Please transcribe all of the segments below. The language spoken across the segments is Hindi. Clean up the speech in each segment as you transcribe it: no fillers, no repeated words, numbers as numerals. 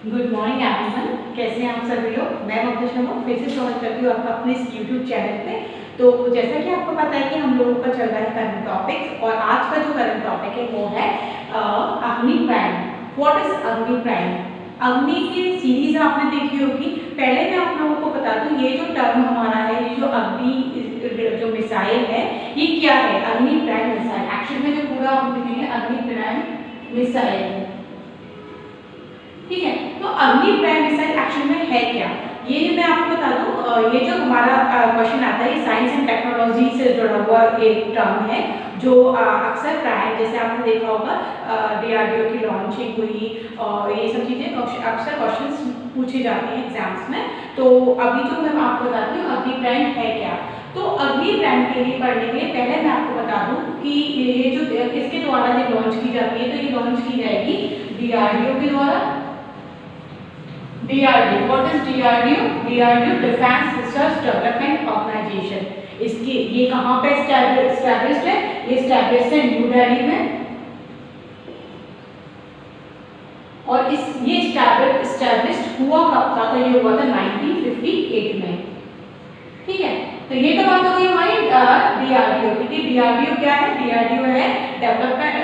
गुड मॉर्निंग एवरीवन, कैसे हैं आप सभी लोग। मैं ममता शर्मा फिर से स्वागत करती हूँ आपका अपने इस यूट्यूब चैनल पे। तो जैसा कि आपको पता है कि हम लोगों का चल रहा है करंट टॉपिक्स, और आज का जो करंट टॉपिक है वो है अग्नि प्राइम। व्हाट इज अग्नि प्राइम? अग्नि की सीरीज आपने देखी होगी। पहले मैं आप लोगों को बता दूं, ये जो टर्म हमारा है, ये जो अग्नि जो मिसाइल है, ये क्या है? अग्नि प्राइम मिसाइल। एक्चुअल में जो पूरा हम देखेंगे अग्नि प्राइम मिसाइल है, ठीक है। तो अग्नि प्राइम मिसाइल एक्चुअल में है क्या, ये मैं आपको बता दूं। ये जो हमारा क्वेश्चन आता है, ये साइंस एंड टेक्नोलॉजी से जुड़ा हुआ एक टर्म है, जो अक्सर प्राइम, जैसे आपने देखा होगा DRDO की लॉन्चिंग हुई और ये सब चीज़ें अक्सर क्वेश्चंस पूछे जाते हैं एग्जाम्स में। तो अभी जो मैं आपको बताती हूँ अग्नि प्राइम है क्या। तो अग्नि प्राइम के लिए पढ़ने के लिए पहले मैं आपको बता दूं कि ये जो किसके द्वारा ये लॉन्च की जाती है, तो ये लॉन्च की जाएगी DRDO के द्वारा। DRDO, what is DRDO? DRDO defence research development organisation. इसकी ये कहाँ पे एस्टैब्लिश्ड है? ये एस्टैब्लिश्ड है न्यू दिल्ली में, और ये एस्टैब्लिश्ड हुआ कब था? तो ये हुआ था 1958 में, ठीक है। तो ये तो बात हो गई हमारी DRDO की। DRDO क्या है? DRDO है development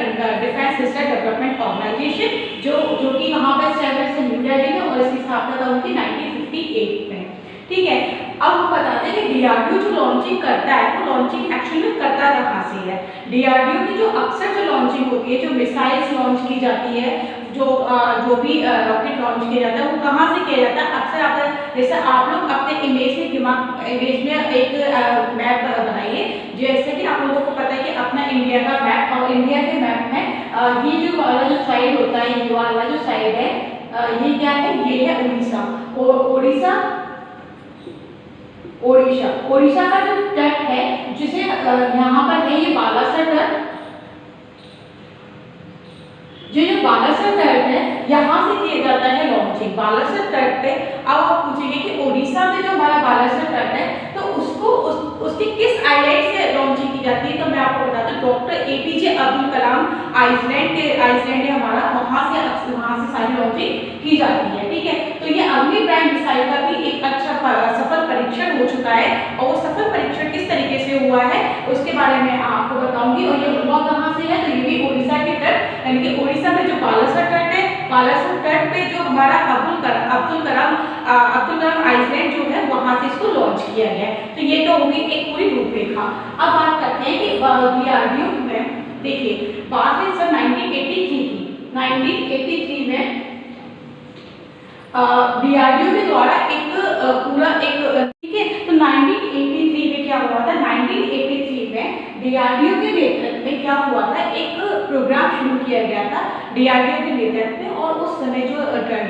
defence research development organisation, जो कि यहाँ पे एस्टैब्लिश्ड है न्यू दिल्ली में, और इसकी स्थापना हुई थी 1958 में, ठीक है। अब हम बताते हैं कि DRDO जो लॉन्चिंग करता है, वो लॉन्चिंग एक्चुअली में करता कहाँ से है। DRDO की जो अक्सर जो लॉन्चिंग होती है, जो मिसाइल्स लॉन्च की जाती है, जो भी रॉकेट लॉन्च किया जाता है, वो कहाँ से किया जाता है? अक्सर आप जैसे आप लोग अपने इमेज में एक मैप बनाइए। जैसे कि आप लोगों को पता है कि अपना इंडिया का मैप, और इंडिया के मैप में ये जो वाला जो साइड होता है, ये वाला जो साइड है, ये क्या है? ये है उड़ीसा। और ओडिशा का जो तट है, जिसे यहाँ पर है ये बालासर तट। जो बालासर तट है, यहाँ से किया जाता है लॉन्चिंग बालासर तट पे। अब आप पूछेंगे कि ओडिशा में जो हमारा बालासर तट है, तो उसकी किस आइलैंड से लॉन्चिंग की जाती है? तो मैं आपको बताती हूँ, doctor APJ Abdul Kalam Iceland है हमारा, वहाँ से सारी लॉन्चिंग की जाती है, ठीक है। तो ये अग्नि प्राइम मिसाइल का भी एक अच्छा सफल परीक्षण हो चुका है, और वो सफल परीक्षण किस तरीके से हुआ है उसके बारे में आपको बताऊंगी। और ये हुआ कहाँ से है? तो ये भी ओडिशा के तट, यानी कि ओडिशा में जो बालासर तट है, बालासर तट पे जो हमारा अब्दुल कलाम आइसलैंड जो है, वहां से इसको लॉन्च किया गया है। तो ये तो होगी एक पूरी रूपरेखा। अब बात करते हैं कि DRDO में, देखिए बात है सर 1983 की। 1983 में DRDO के द्वारा एक पूरा एक, ठीक है। तो 1983 में क्या हुआ था? 1983 में DRDO के नेतृत्व में क्या हुआ था? एक प्रोग्राम शुरू किया गया था DRDO के नेतृत्व में, और उस समय जो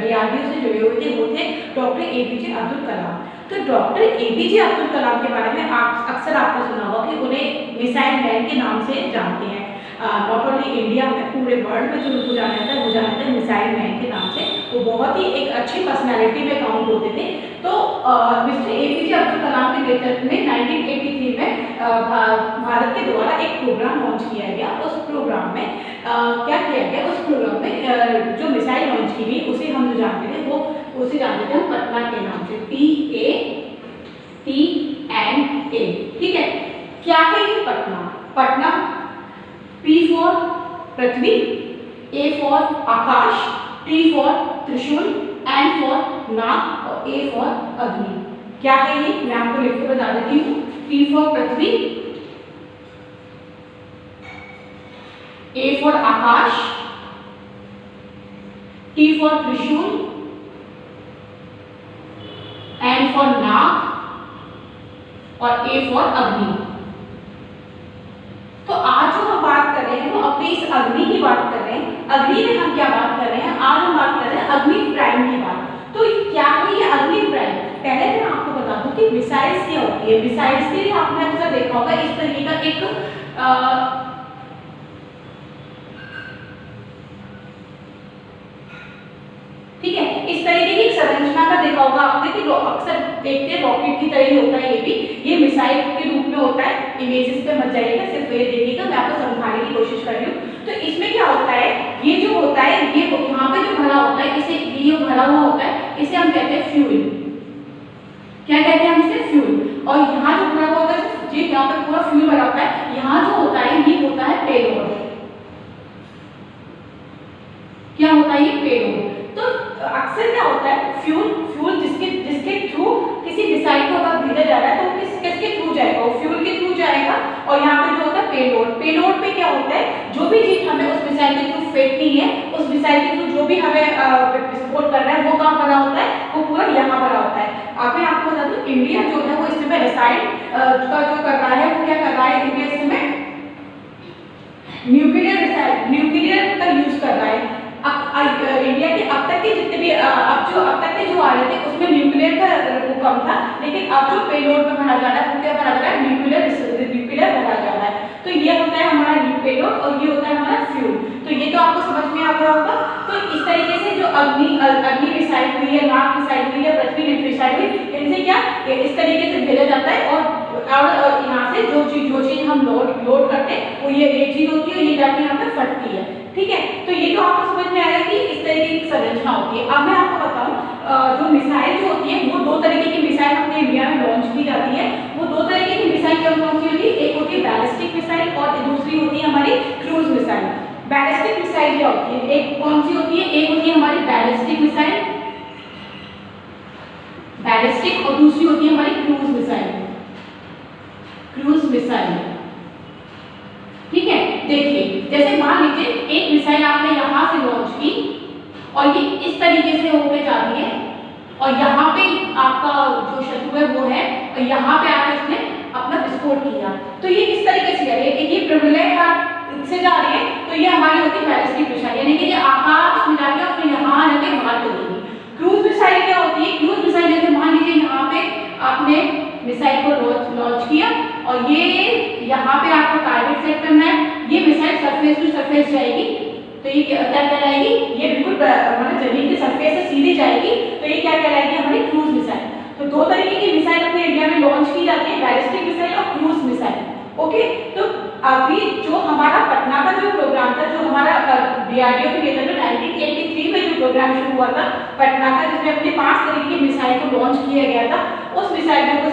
DRDO से जुड़े हुए थे वो थे डॉक्टर APJ अब्दुल कलाम। तो डॉक्टर APJ अब्दुल कलाम के बारे में अक्सर आपने सुना होगा कि उन्हें मिसाइल मैन के नाम से जानते हैं। नॉट ओनली इंडिया में, पूरे वर्ल्ड में जो उनको जाना जाता है, वो जाना जाता है मिसाइल मैन के नाम से। वो बहुत ही एक अच्छी पर्सनैलिटी में काउंट होते थे। तो मिस्टर APJ अब्दुल कलाम के नेतृत्व में 1983 में भारत के द्वारा एक प्रोग्राम लॉन्च किया गया। उस प्रोग्राम में क्या किया गया? उस प्रोग्राम में जो मिसाइल लॉन्च की गई, उसे हम जो जानते थे, उसे जानते थे हम पटना के नाम से, PATNA, ठीक है। क्या है ये Patna? P for Prithvi, A for Akash, T for त्रिशूल, N फॉर नाग, और A फॉर अग्नि। क्या है ये? मैं आपको लिख के बता देती हूँ। P for Prithvi, A for Akash, T for त्रिशूल, N फॉर नाग, और A फॉर अग्नि। तो आज जो हम बात कर रहे हैं वो अपनी इस अग्नि की बात कर रहे हैं। अग्नि में हम क्या बात कर रहे हैं? आज हम बात कर रहे हैं अग्नि प्राइम की बात। तो क्या है ये अग्नि प्राइम? पहले मैं आपको बता दूं कि मिसाइल्स क्या होती है। मिसाइल्स के लिए आपने अक्सर देखा होगा इस तरीके का एक ठीक है, इस तरीके की संरचना का देखा होगा आपने कि अक्सर देखते हैं रॉकेट की तरह ही होता है। ये मिसाइल के रूप में होता है। इमेजेस पे मत जाइएगा, सिर्फ ये देखिएगा, मैं आपको समझाने की कोशिश कर रही हूँ। तो इसमें क्या होता है, ये जो होता है, ये यहाँ पे जो भरा होता है, इसे ये भरा हुआ होता है, इसे हम कहते हैं फ्यूल। क्या कहते हैं हम इसे? फ्यूल। और यहाँ जो भरा हुआ होता है, जी यहाँ पे पूरा फ्यूल भरा होता है, यहाँ जो होता है ये होता है पेलोड। क्या होता है ये? पेलोड। तो अक्सर क्या होता है, फ्यूल जिसके थ्रू किसी मिसाइल को अगर भेजा जा रहा है तो किसके थ्रू जाएगा? वो फ्यूल के थ्रू जाएगा। और यहाँ पे जो होता है पेलोड पे क्या होता है, जो भी चीज हमें उस मिसाइल के थ्रू फेंकनी है, उस मिसाइल के थ्रू जो भी हमें विस्फोट करना है, वो कहाँ भरा होता है? वो पूरा यहाँ भरा होता है। मैं आपको बता दूं, इंडिया जो है वो इस समय रसायन का जो कर रहा है, वो क्या कर रहा है? इंडिया इस समय न्यूक्लियर का यूज कर रहा है। इंडिया के अब तक के जितने भी अब तक के जो आ रहे थे उसमें न्यूक्लियर का वो कम था, लेकिन अब जो पेलोड में भरा जा रहा है वो क्या भरा जा रहा है? न्यूक्लियर भरा जा रहा है। तो ये होता है हमारा पेलोड और ये होता है हमारा फ्यूल। तो ये तो आपको समझ में आ गया होगा। तो इस तरीके से जो अग्नि मिसाइल हुई है, नाग मिसाइल हुई है, पृथ्वी मिसाइल हुई, इनसे क्या इस तरीके से भेजा जाता है। और यहाँ से जो चीज हम लोड करते हैं वो ये चीज होती है, ये जाके यहाँ पे फटती है। ठीक है, तो ये तो आपको समझ में आया कि इस तरीके की संरचना होती है। अब मैं आपको बताऊं, जो मिसाइल जो होती है वो दो तरीके की मिसाइल अपने इंडिया में लॉन्च की जाती है। वो दो तरीके की मिसाइल कौन सी होती है? एक होती है बैलिस्टिक मिसाइल और दूसरी होती है हमारी क्रूज मिसाइल। बैलिस्टिक मिसाइल क्या होती है? एक कौन सी होती है? एक होती है हमारी बैलिस्टिक मिसाइल, बैलिस्टिक, और दूसरी होती है हमारी क्रूज मिसाइल। ठीक है, देखिए जैसे मान लीजिए एक मिसाइल आपने यहाँ से लॉन्च की और ये इस तरीके से होकर जाती है और यहाँ पे आपका जो शत्रु है वो है और यहाँ पे आके उसने अपना विस्फोट किया। तो ये किस तरीके से जा रही है? ये प्रबलय से जा रही है, तो ये हमारी होती है बैलिस्टिक मिसाइल, यानी कि ये आकाश में जाके और फिर यहाँ आके मार देगी। क्रूज मिसाइल क्या होती है? क्रूज मिसाइल जैसे मान लीजिए यहाँ पे आपने मिसाइल को लॉन्च किया और ये यहाँ पे आपको टारगेट सेट करना है, ये मिसाइल सरफेस टू सरफेस जाएगी। तो ये क्या कहलाएगी? ये बिल्कुल मतलब जमीन के सरफेस से सीधी जाएगी, तो ये क्या कहलाएगी? हमारी क्रूज मिसाइल। तो दो तरीके की मिसाइल अपने इंडिया में लॉन्च की जाती है, बैलिस्टिक मिसाइल और क्रूज मिसाइल। ओके, तो अभी जो हमारा पटना का जो प्रोग्राम था, जो हमारा DRDO के नेतृत्व में 1983 में जो प्रोग्राम शुरू हुआ था पटना का, जिसमें अपने 5 तरीके की मिसाइल को लॉन्च किया गया था, उस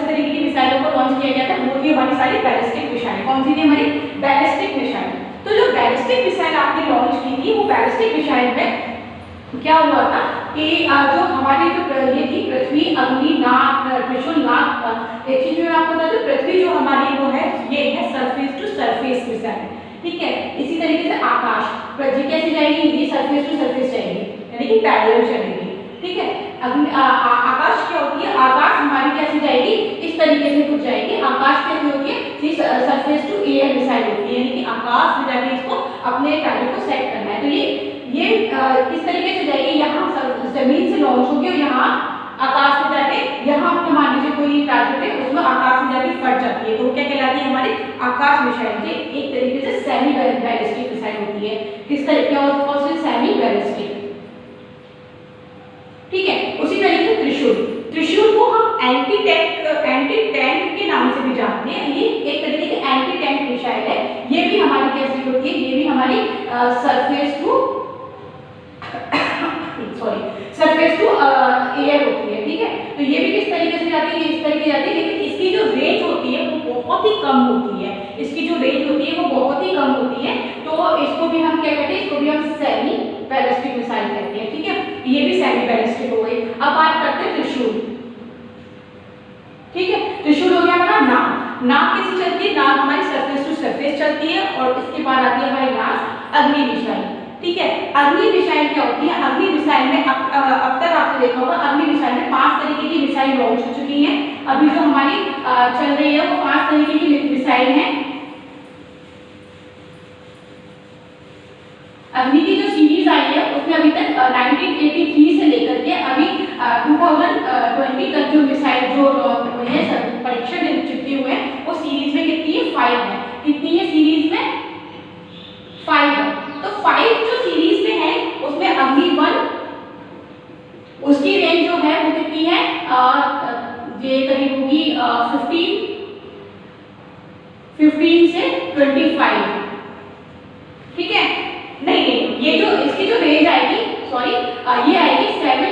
तरीके की मिसाइलों को लॉन्च किया गया था, वो थी हमारी सारी बैलिस्टिक मिसाइल। कौन सी थी? हमारी बैलिस्टिक मिसाइल। तो जो बैलिस्टिक मिसाइल आपने लॉन्च की थी, वो बैलिस्टिक मिसाइल में क्या हुआ था कि जो हमारी जो ये थी पृथ्वी, अग्नि, नाग, त्रिशूल, नाग, एक चीज मैं आपको बता दूं, पृथ्वी जो हमारी वो है ये है सरफेस टू सरफेस मिसाइल। ठीक है, इसी तरीके से आकाश, पृथ्वी कैसे जाएगी? ये सरफेस टू सरफेस जाएगी, यानी कि पैरेलल चलेगी। ठीक है, आकाश क्या होती है? आकाश हमारी कैसे जाएगी? इस तरीके से कुछ जाएगी। आकाश कैसे होती है? सरफेस टू एयर मिसाइल होती है, यानी कि आकाश में जाके इसको अपने टारगेट को सेट करना है। तो ये किस तरीके से जाएगी? यहाँ जमीन से लॉन्च होगी और यहाँ आकाश में जाके, यहाँ पे मान लीजिए कोई टारगेट है उसमें आकाश में जाके फट जाती है, तो वो क्या कहलाती है? हमारी आकाश मिसाइल। ये एक तरीके से सेमी बैलिस्टिक मिसाइल होती है। किस तरीके और सेमी बैलिस्टिक। ठीक है, उसी तरीके से त्रिशूल को हम एंटी टैंक के नाम से भी जानते हैं। ये एक तरीके की एंटी टैंक मिसाइल है। ये भी हमारी कैसी होती है? ये भी हमारी सरफेस टू एयर होती है। ठीक है, तो ये भी किस तरीके से जाती है? इस तरीके जाती है, लेकिन इसकी जो रेंज होती है वो बहुत ही कम होती है। इसकी जो रेंज होती है वो बहुत ही कम होती है, तो इसको भी हम क्या कहते हैं? इसको भी हम सेमी बैलिस्टिक मिसाइल कहते हैं। ठीक है, ये भी सेमी बैलिस्टिक हो गई। अब बात करते हैं त्रिशूल। ठीक है, त्रिशूल हो गया हमारा नाग कैसे चलती है? नाग हमारी सरफेस टू सरफेस चलती है और इसके बाद आती है हमारी लास्ट अग्नि मिसाइल। ठीक है, अग्नि मिसाइल क्या होती है? अग्नि मिसाइल में अब तक आपने देखा होगा, अग्नि मिसाइल में 5 तरीके की मिसाइल लॉन्च हो चुकी हैं। अभी जो हमारी चल रही है वो 5 तरीके की मिसाइल है। अग्नि की जो सीरीज आई है उसमें अभी तक 1983 से लेकर के अभी 2020 तक जो मिसाइल जो परीक्षण चुके हुए हैं, वो सीरीज में कितनी है? 5 है। कितनी है सीरीज में? 5 है। तो 5 जो सीरीज में है उसमें अग्नि 1, उसकी रेंज जो है वो कितनी है? ये करीब होगी 15 से 25। ठीक है, नहीं, ये जो इसकी जो रेंज आएगी, सॉरी, ये आएगी 7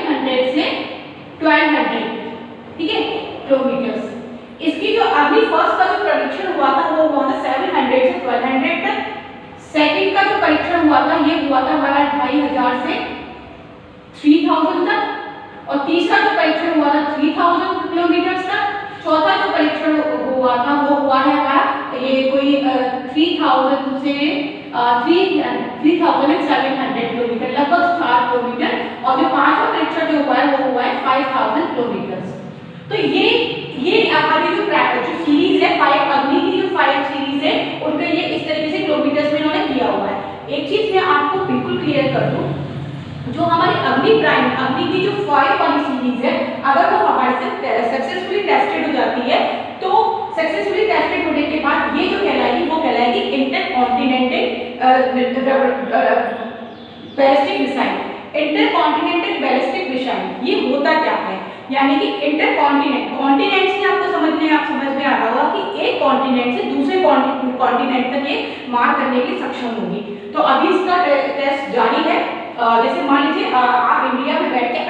2500 से 3000 तक, और तीसरा जो परीक्षण हुआ था 3000 किलोमीटर तक, चौथा जो परीक्षण हुआ था वो हुआ है हमारा ये कोई 3000 से 3700 किलोमीटर, लगभग 4 किलोमीटर, और जो पांचवा परीक्षण जो हुआ है वो हुआ है 5000 किलोमीटर। तो ये हमारी जो सीरीज है 5 अग्नि की जो 5 सीरीज है उनका ये इस तरीके से किलोमीटर्स में इन्होंने किया हुआ है। एक चीज मैं आपको बिल्कुल क्लियर कर दूं, जो हमारी अग्नि की जो 5 वाली सीरीज है अगर वो हमारे से सक्सेसफुली टेस्टेड हो जाती है तो सक्सेसफुली टेस्टेड होने के बाद ये जो कहलाएगी वो कहलाएगी intercontinental ballistic missile. Intercontinental ballistic missile ये होता क्या है, यानी कि कॉन्टिनेंट से आपको समझ में आ रहा होगा कि एक कॉन्टिनेंट से दूसरे कॉन्टिनेंट तक ये मार करने के लिए सक्षम होगी। तो अभी इसका टेस्ट जारी है। जैसे मान लीजिए आप इंडिया में बैठ के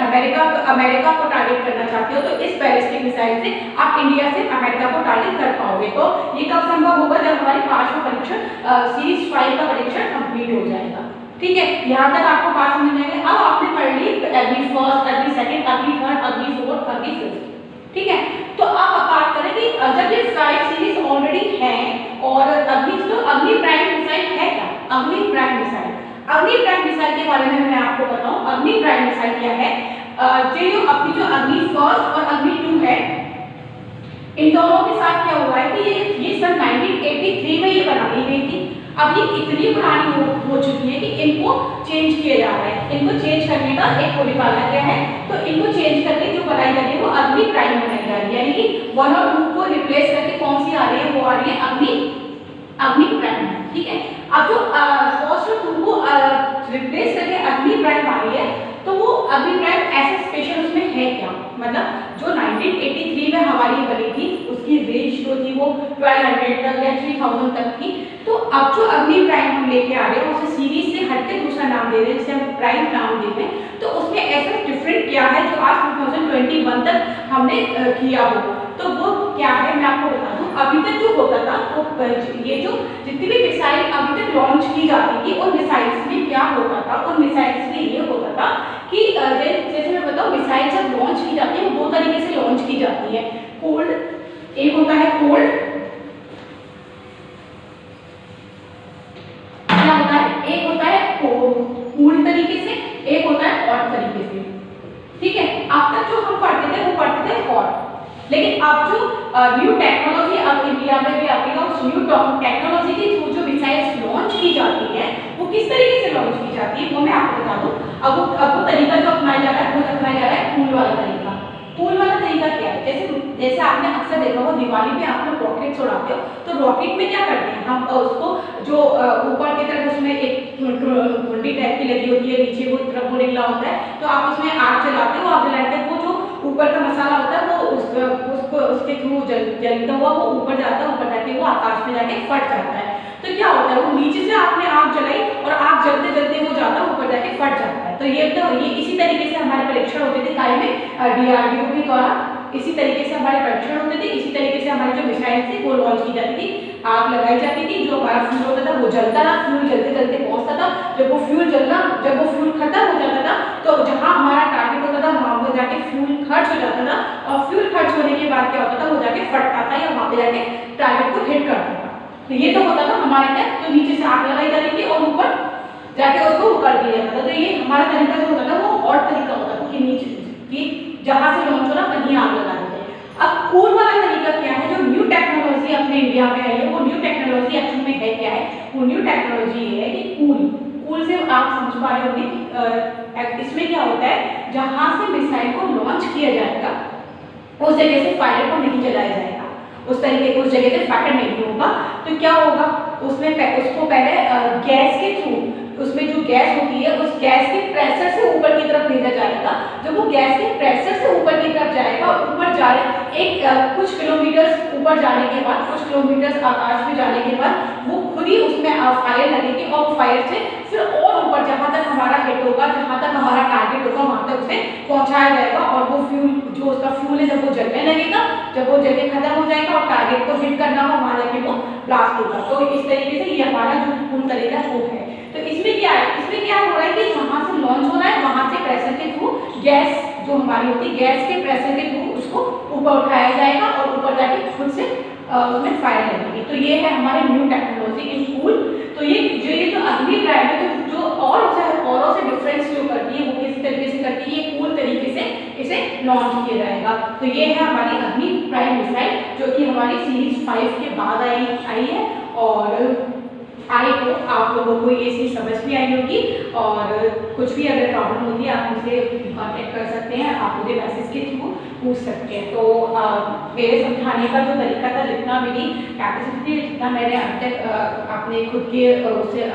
अमेरिका को टारगेट करना चाहते हो, तो इस बैलिस्टिक मिसाइल से आप इंडिया से अमेरिका को टारगेट कर पाओगे। तो ये कब संभव होगा, जब हमारी पांचवा परीक्षण सीरीज 5 का परीक्षण कंप्लीट हो जाएगा। ठीक है, यहाँ तक आपको बात समझ में आएगी। अब आपने पढ़ ली अग्नि फर्स्ट, अग्नि सेकंड, अग्नि थर्ड, अग्नि फोर्थ, अग्नि फिफ्थ। ठीक है, तो अब बात करें कि जब ये 5 सीरीज ऑलरेडी है और अग्नि प्राइम मिसाइल है क्या, अग्नि प्राइम मिसाइल के बारे में मैं आपको बताऊं। अग्नि प्राइम मिसाइल क्या है, जो अपनी जो अग्नि फर्स्ट और अग्नि 2 है, इन दोनों के साथ क्या हुआ है कि ये सन 1983 में ये बनाई गई थी। अब ये इतनी पुरानी हो चुकी है कि इनको चेंज किया जा रहा है। इनको चेंज करने का एक वो निकाला गया है, तो इनको चेंज करके जो बनाई जा रही है वो अग्नि प्राइम बनाई जा रही है, यानी कि 1 और 2 को रिप्लेस करके कौन सी आ रही है, वो आ रही है अग्नि प्राइम। ठीक है, अब जो फर्स्ट और 2 को रिप्लेस करके अग्नि प्राइम आ रही है, तो वो अग्नि प्राइम ऐसा स्पेशल उसमें है क्या, मतलब जो 1983 में हमारी बनी थी उसकी रेंज जो थी वो 1200 तक या 3000 तक थी। तो अब जो अग्नि प्राइम हम लेके आ रहे हैं उसे सीरीज से हटके दूसरा नाम दे रहे हैं, जिसे हम प्राइम नाम देते हैं। तो उसमें ऐसा डिफरेंट क्या है जो आज 2021 तक हमने किया हो, तो वो क्या है मैं आपको बता दूं। अभी तक जो होता था वो ये जो जितनी भी मिसाइल अभी तक लॉन्च की जाती थी उन मिसाइल्स में क्या होता था, उन मिसाइल्स में ये होता था कि जैसे मैं बताऊं, मिसाइल जब लॉन्च की जाती है वो 2 तरीके से लॉन्च की जाती है। कोल्ड, एक होता है कोल्ड, क्या होता है, एक होता है कूल तरीके से, एक होता है हॉट तरीके से। ठीक है, अब तक जो हम पढ़ते थे वो पढ़ते थे हॉट, लेकिन अब जो न्यू टेक्नोलॉजी अब इंडिया में भी आ गई है, उस न्यू टेक्नोलॉजी के थ्रू जो मिसाइल्स लॉन्च की जाती है वो किस तरीके से लॉन्च की जाती है वो मैं आपको बता दूं। अब वो तरीका जो अपनाया जा रहा है वो अपनाया जा रहा है कूल वाला तरीका। कूल वाला तरीका क्या है, जैसे आपने अक्सर देखा होगा दिवाली में आप लोग रॉकेट उड़ाते हो, तो रॉकेट में क्या करते हैं हम उसको जो ऊपर की तरफ उसमें एक घुंडी टाइप की लगी होती है, नीचे वो तरफ वो निकला होता है, तो आप उसमें आग जलाते हो, आग जलाते वो जो ऊपर का मसाला होता है वो उसके थ्रू जलता हुआ वो ऊपर जाता है, ऊपर जाके वो आकाश में जाके फट जाता है। तो क्या होता है, वो नीचे से आपने आग जलाई और आग जलते जलते वो जाता है ऊपर जाके फट जाता है। तो ये इसी तरीके से हमारे परीक्षण होते थे काय में, DRDO के द्वारा इसी तरीके से हमारे परीक्षण होते थे, इसी तरीके से हमारी जो मिसाइल थी वो लॉन्च की जाती थी, आग लगाई जाती थी, जो हमारा फ्यूल होता था वो जलता था, फ्यूल जलते जलते पहुंचता था, जब वो फ्यूल खत्म हो जाता था तो जहां हमारा टारगेट होता था वहां पर जाके फ्यूल खर्च हो जाता था, और फ्यूल खर्च होने के बाद क्या होता था वो जाके फटता था या वहां पे जाके टारगेट को हिट करता था। तो ये तो होता था हमारे क्या, तो नीचे से आग लगाई जाती थी और ऊपर जाके उसको कर दिया जाता था। तो ये हमारा तरीका जो होता था वो और तरीका होता था कि नीचे कि जहां से लॉन्च हो रहा वहीं आग लगा देते हैं। अब कूल वाला तरीका क्या है, जो न्यू टेक्नोलॉजी अपने इंडिया में आई है, वो न्यू टेक्नोलॉजी एक्चुअल में है क्या है, वो न्यू टेक्नोलॉजी ये है कि कूल से आप समझ पा रहे होंगे, इसमें क्या होता है जहां से मिसाइल को लॉन्च किया जाएगा उस जगह से फायर को नहीं चलाया जाएगा, उस जगह से फायर नहीं होगा। तो क्या होगा, उसमें उसको पहले गैस के थ्रू, उसमें जो गैस होती है उस गैस के प्रेशर से ऊपर की तरफ भेजा जाएगा। जब वो गैस के प्रेशर से ऊपर की तरफ जाएगा, ऊपर जा रहे कुछ किलोमीटर ऊपर जाने के बाद, कुछ किलोमीटर आकाश में जाने के बाद वो खुद ही उसमें फायर लगेगी और फायर से फिर और ऊपर जहाँ तक हमारा हिट होगा, जहाँ तक हमारा टारगेट होगा वहाँ तक उसे पहुँचाया जाएगा। और वो फ्यूल जो उसका फ्यूल है जब वो जलने लगेगा, जब वो जलने खत्म हो जाएगा और टारगेट को हिट करना होगा वहाँ जाके वो ब्लास्ट होगा। तो इस तरीके से ये हमारा जो कूल तरीका वो है। तो इसमें क्या है, इसमें क्या हो रहा है कि जहाँ से लॉन्च हो रहा है वहाँ से प्रेशर के थ्रू गैस जो हमारी होती है, गैस के प्रेशर के थ्रू उसको ऊपर उठाया जाएगा और ऊपर जाके खुद से उसमें फायर लगेगी। तो ये है हमारी न्यू टेक्नोलॉजी इन कूल। तो ये जो अग्नि प्राइम है जो औरों से डिफरेंस जो करती है वो किस तरीके से करती है, ये कूल तरीके से इसे लॉन्च किया जाएगा। तो ये है हमारी अग्नि प्राइम मिसाइल जो कि हमारी सीरीज 5 के बाद आई है। और आई हो आप लोगों को ये चीज़ समझ भी आई होगी, और कुछ भी अगर प्रॉब्लम होती है आप मुझसे कांटेक्ट कर सकते हैं, आप मुझे मैसेज के थ्रू पूछ सकते हैं। तो मेरे समझाने का जो तरीका था, जितना मेरी कैपेसिटी थी, जितना मैंने अब तक अपने खुद के उससे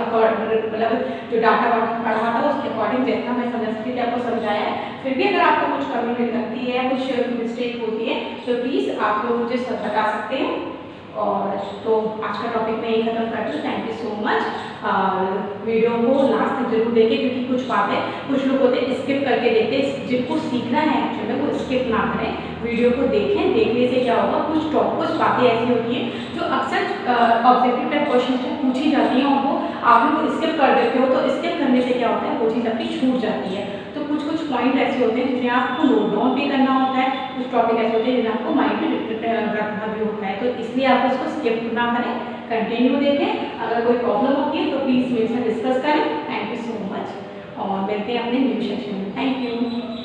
मतलब जो डाटा पढ़ा था उसके अकॉर्डिंग जितना मैं समझ सकती थी आपको समझाया है। फिर भी अगर आपको कुछ कमी लगती है या कुछ मिस्टेक होती है तो प्लीज़ आप लोग मुझे बता सकते हैं। और तो आज का टॉपिक मैं यही खत्म करती हूँ। Thank you so much. Video को लास्ट तक जरूर देखें, क्योंकि कुछ बातें कुछ लोग होते हैं स्किप करके देखते हैं। जिनको सीखना है एक्चुअली वो स्किप ना करें, वीडियो को देखें। देखने से क्या होगा, कुछ बातें ऐसी होती हैं जो अक्सर ऑब्जेक्टिव टाइप क्वेश्चन से पूछी जाती हैं और वो आप लोग स्किप कर देते हो। तो स्किप करने से क्या होता है, वो चीज़ आपकी छूट जाती है। तो कुछ पॉइंट ऐसे होते हैं जिन्हें आपको नोट डाउन भी करना होता है, कुछ टॉपिक ऐसे होते हैं जिन्हें आपको माइंड में रखना भी होता है। तो इसलिए आप उसको स्किप ना करें, कंटिन्यू देखें। अगर कोई प्रॉब्लम होती है तो प्लीज़ मेरे साथ डिस्कस करें। थैंक यू सो मच और मिलते हैं अपने न्यू सेशन में। Thank you.